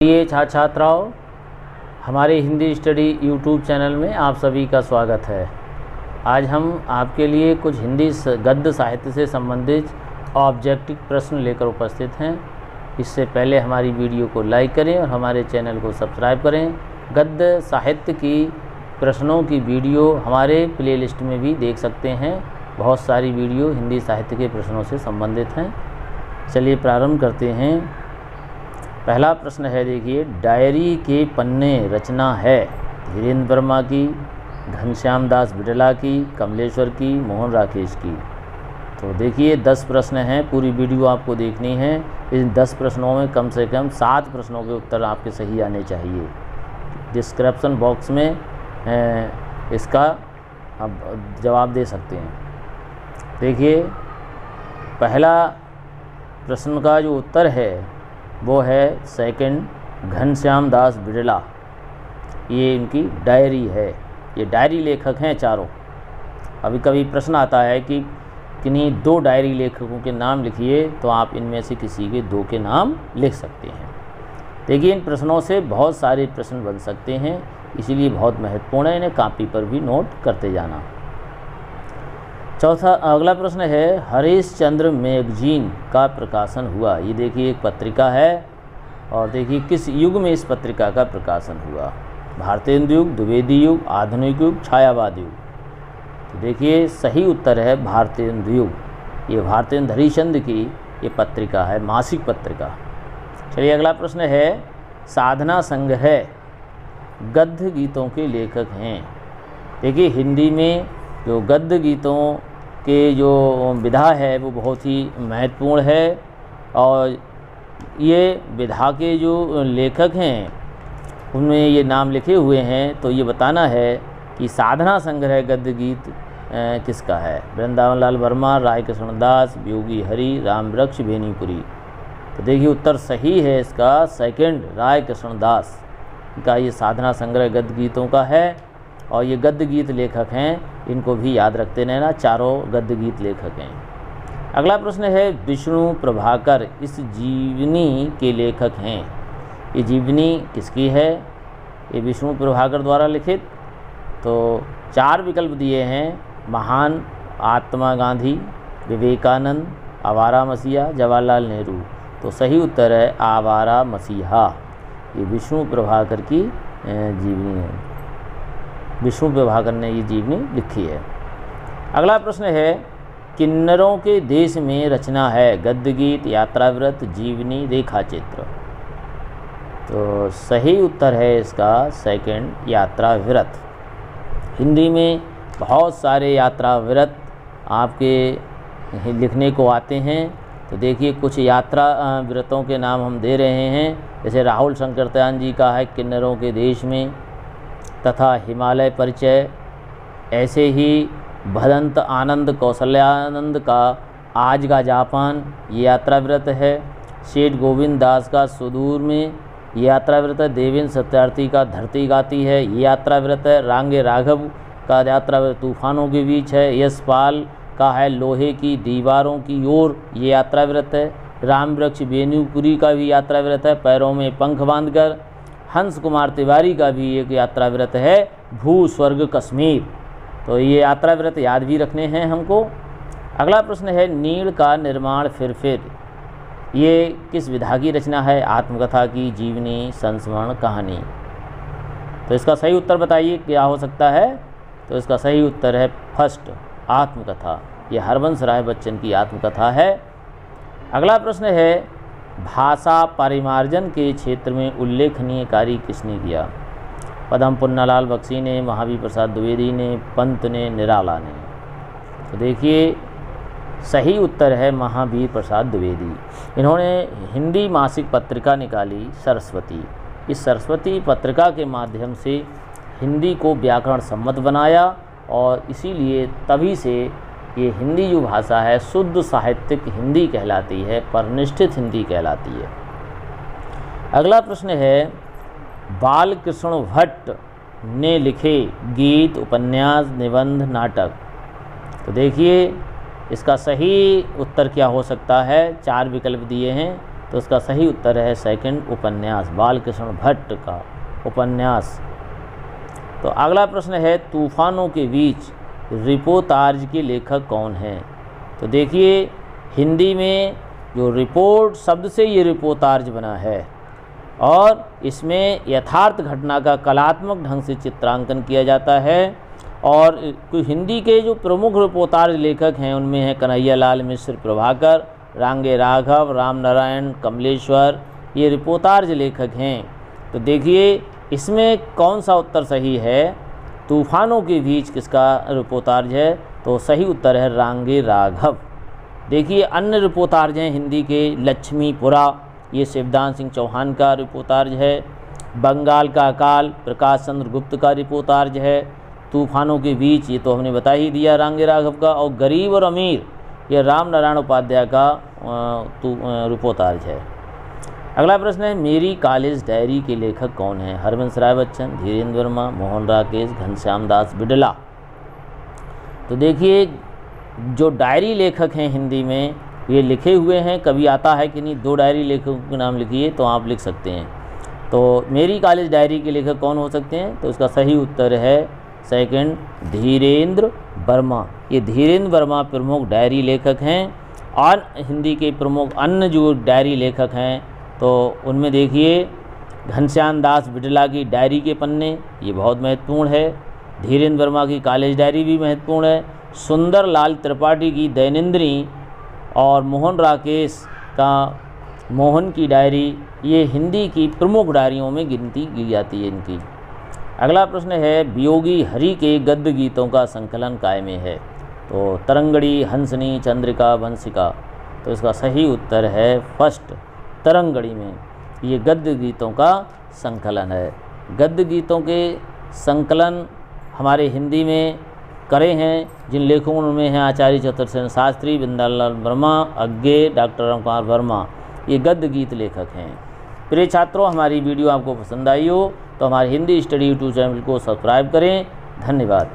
प्रिय छात्र छात्राओं, हमारे हिंदी स्टडी यूट्यूब चैनल में आप सभी का स्वागत है। आज हम आपके लिए कुछ हिंदी गद्य साहित्य से संबंधित ऑब्जेक्टिव प्रश्न लेकर उपस्थित हैं। इससे पहले हमारी वीडियो को लाइक करें और हमारे चैनल को सब्सक्राइब करें। गद्य साहित्य की प्रश्नों की वीडियो हमारे प्लेलिस्ट में भी देख सकते हैं। बहुत सारी वीडियो हिंदी साहित्य के प्रश्नों से संबंधित हैं। चलिए प्रारंभ करते हैं। पहला प्रश्न है, देखिए, डायरी के पन्ने रचना है धीरेन्द्र वर्मा की, घनश्याम दास बिड़ला की, कमलेश्वर की, मोहन राकेश की। तो देखिए 10 प्रश्न हैं, पूरी वीडियो आपको देखनी है। इन 10 प्रश्नों में कम से कम 7 प्रश्नों के उत्तर आपके सही आने चाहिए। डिस्क्रिप्शन बॉक्स में इसका आप जवाब दे सकते हैं। देखिए पहला प्रश्न का जो उत्तर है वो है सेकंड, घनश्याम दास बिड़ला। ये इनकी डायरी है, ये डायरी लेखक हैं चारों। अभी कभी प्रश्न आता है कि किन्हीं 2 डायरी लेखकों के नाम लिखिए, तो आप इनमें से किसी के 2 के नाम लिख सकते हैं। देखिए इन प्रश्नों से बहुत सारे प्रश्न बन सकते हैं, इसीलिए बहुत महत्वपूर्ण है, इन्हें कॉपी पर भी नोट करते जाना। चौथा अगला प्रश्न है, हरीश चंद्र मैगजीन का प्रकाशन हुआ। ये देखिए एक पत्रिका है, और देखिए किस युग में इस पत्रिका का प्रकाशन हुआ। भारतेंदु युग, द्विवेदी युग, आधुनिक युग, छायावाद युग। तो देखिए सही उत्तर है भारतेंदु युग। ये भारतेंदु हरिश्चंद्र की ये पत्रिका है, मासिक पत्रिका। चलिए अगला प्रश्न है, साधना संग्रह गद्य गीतों के लेखक हैं। देखिए हिंदी में जो गद्य गीतों के जो विधा है वो बहुत ही महत्वपूर्ण है, और ये विधा के जो लेखक हैं उनमें ये नाम लिखे हुए हैं। तो ये बताना है कि साधना संग्रह गद्य गीत किसका है। वृंदावन लाल वर्मा, राय कृष्ण दास, योगी हरि, राम वृक्ष बेनीपुरी। तो देखिए उत्तर सही है इसका सेकंड, राय कृष्ण दास का ये साधना संग्रह गद्य गीतों का है, और ये गद्य गीत लेखक हैं, इनको भी याद रखते रहना, चारों गद्य गीत लेखक हैं। अगला प्रश्न है, विष्णु प्रभाकर इस जीवनी के लेखक हैं। ये जीवनी किसकी है? ये विष्णु प्रभाकर द्वारा लिखित। तो 4 विकल्प दिए हैं, महान महात्मा गांधी, विवेकानंद, आवारा मसीहा, जवाहरलाल नेहरू। तो सही उत्तर है आवारा मसीहा। ये विष्णु प्रभाकर की जीवनी है, विष्णु प्रभाकर ने ये जीवनी लिखी है। अगला प्रश्न है, किन्नरों के देश में रचना है गद्य गीत, यात्रावृत, जीवनी, रेखाचित्र। तो सही उत्तर है इसका सेकंड, यात्रावृत। हिंदी में बहुत सारे यात्रावृत आपके लिखने को आते हैं। तो देखिए कुछ यात्रा व्रतों के नाम हम दे रहे हैं, जैसे राहुल शंकरतयान जी का है किन्नरों के देश में, तथा हिमालय परिचय। ऐसे ही भदंत आनंद कौशल्यानंद का आज का जापान, ये यात्राव्रत है। सेठ गोविंद दास का सुदूर में, ये यात्राव्रत है। देवेंद्र सत्यार्थी का धरती गाती है, ये यात्राव्रत है। रांगे राघव का यात्राव्रत तूफानों के बीच है। यशपाल का है लोहे की दीवारों की ओर, ये यात्राव्रत है। राम वृक्ष बेनीपुरी का भी यात्राव्रत है, पैरों में पंख बांधकर। हंस कुमार तिवारी का भी एक यात्राव्रत है, भू स्वर्ग कश्मीर। तो ये यात्राव्रत याद भी रखने हैं हमको। अगला प्रश्न है, नीड़ का निर्माण फिर ये किस विधा की रचना है? आत्मकथा की, जीवनी, संस्मरण, कहानी। तो इसका सही उत्तर बताइए क्या हो सकता है। तो इसका सही उत्तर है फर्स्ट, आत्मकथा। ये हरवंश राय बच्चन की आत्मकथा है। अगला प्रश्न है, भाषा परिमार्जन के क्षेत्र में उल्लेखनीय कार्य किसने किया? पदम पुन्नालाल बख्शी ने, महावीर प्रसाद द्विवेदी ने, पंत ने, निराला ने। तो देखिए सही उत्तर है महावीर प्रसाद द्विवेदी। इन्होंने हिंदी मासिक पत्रिका निकाली सरस्वती। इस सरस्वती पत्रिका के माध्यम से हिंदी को व्याकरण सम्मत बनाया, और इसीलिए तभी से ये हिंदी जो भाषा है शुद्ध साहित्यिक हिंदी कहलाती है, परनिष्ठित हिंदी कहलाती है। अगला प्रश्न है, बालकृष्ण भट्ट ने लिखे गीत, उपन्यास, निबंध, नाटक। तो देखिए इसका सही उत्तर क्या हो सकता है। 4 विकल्प दिए हैं, तो उसका सही उत्तर है सेकंड उपन्यास, बालकृष्ण भट्ट का उपन्यास। तो अगला प्रश्न है तूफानों के बीच रिपोर्ताज के लेखक कौन हैं? तो देखिए हिंदी में जो रिपोर्ट शब्द से ये रिपोर्ताज बना है और इसमें यथार्थ घटना का कलात्मक ढंग से चित्रांकन किया जाता है। और हिंदी के जो प्रमुख रिपोर्ताज लेखक हैं उनमें हैं कन्हैयालाल मिश्र, प्रभाकर, रांगे राघव, राम नारायण, कमलेश्वर, ये रिपोर्ताज लेखक हैं। तो देखिए इसमें कौन सा उत्तर सही है? तूफानों के बीच किसका रिपोर्ताज है? तो सही उत्तर है रांगे राघव। देखिए अन्य रिपोर्ताज हैं हिंदी के, लक्ष्मीपुरा, ये शिवदान सिंह चौहान का रिपोर्ताज है। बंगाल का अकाल प्रकाश चंद्र गुप्त का रिपोर्ताज है। तूफानों के बीच ये तो हमने बता ही दिया रांगे राघव का। और गरीब और अमीर ये राम नारायण उपाध्याय का रिपोर्ताज है। अगला प्रश्न है मेरी कॉलेज डायरी के लेखक कौन हैं? हरवंश राय बच्चन, धीरेन्द्र वर्मा, मोहन राकेश, घनश्याम दास बिड़ला। तो देखिए जो डायरी लेखक हैं हिंदी में ये लिखे हुए हैं, कभी आता है कि नहीं 2 डायरी लेखकों के नाम लिखिए, तो आप लिख सकते हैं। तो मेरी कॉलेज डायरी के लेखक कौन हो सकते हैं? तो इसका सही उत्तर है सेकंड धीरेन्द्र वर्मा। ये धीरेन्द्र वर्मा प्रमुख डायरी लेखक हैं। और हिंदी के प्रमुख अन्य जो डायरी लेखक हैं तो उनमें देखिए घनश्याम दास बिड़ला की डायरी के पन्ने ये बहुत महत्वपूर्ण है। धीरेन्द्र वर्मा की कॉलेज डायरी भी महत्वपूर्ण है। सुंदर लाल त्रिपाठी की दैनिंद्री और मोहन राकेश का मोहन की डायरी ये हिंदी की प्रमुख डायरियों में गिनती की जाती है इनकी। अगला प्रश्न है वियोगी हरि के गद्य गीतों का संकलन काय में है? तो तरंगड़ी, हंसनी, चंद्रिका, वंशिका। तो इसका सही उत्तर है फर्स्ट तरंगड़ी में ये गद्य गीतों का संकलन है। गद्य गीतों के संकलन हमारे हिंदी में करे हैं जिन लेखकों में हैं आचार्य चतुरसेन शास्त्री, बिंदालाल वर्मा, अग्गे, डॉक्टर राम कुमार वर्मा, ये गद्य गीत लेखक हैं। प्रिय छात्रों हमारी वीडियो आपको पसंद आई हो तो हमारे हिंदी स्टडी यूट्यूब चैनल को सब्सक्राइब करें। धन्यवाद।